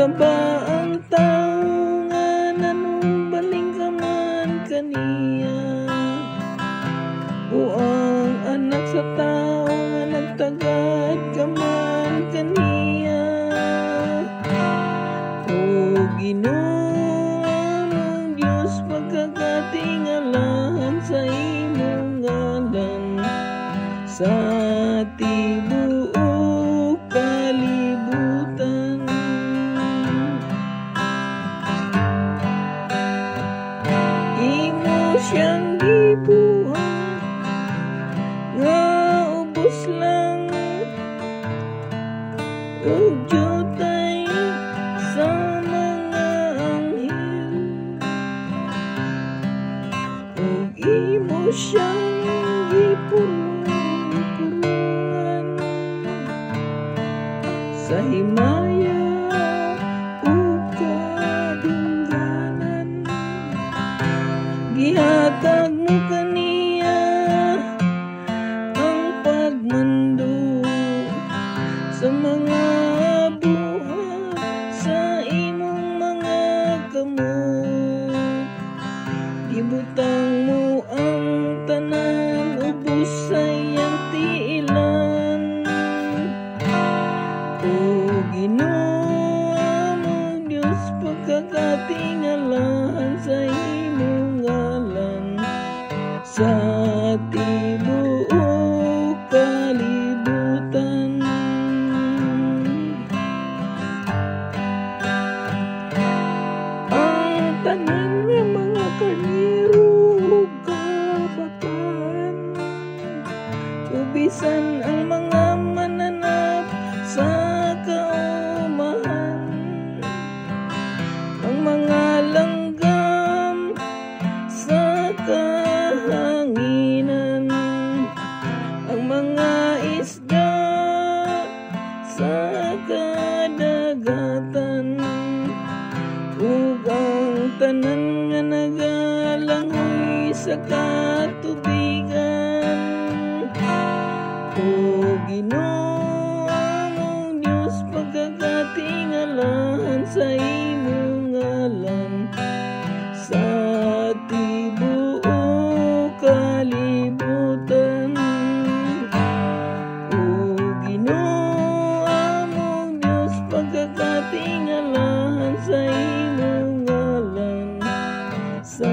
ka ba ang tao nga nanumbaling ka man kaniya? O ang anak sa tao nga nagtagad ka man kaniya? O Ginoo among Diyos, pagkakatingalahan sa imong ngalan sa tibuok kalibutan. Imo siyang gibuhat nga ubos lang ug jutay sa mga anghel, ug imo siyang gipurungan sa himaya ug kadingganan. Gihatag mo kaniya ang pagmando sa mga buhat sa imong mga kamot. Ibutang mo ang tanan ubos sa iyang tiilan. O Ginoo among Diyos, pagkakatingalahan sa imong ngalan sa tibuok kalibutan. Ang tanan nga mga karnero ug kabataan, ubisan ang mga mananap sa kaumahan, ang mga langgam sa kahanginan, ang mga isda sa kadagatan, ug ang tanan nga nagalangoy sa katubigan. O Ginoo among Diyos, pagkakatingalahan sa imong ngalan sa tibuok kalibutan. O Ginoo among Diyos, pagkakatingalahan sa imong ngalan sa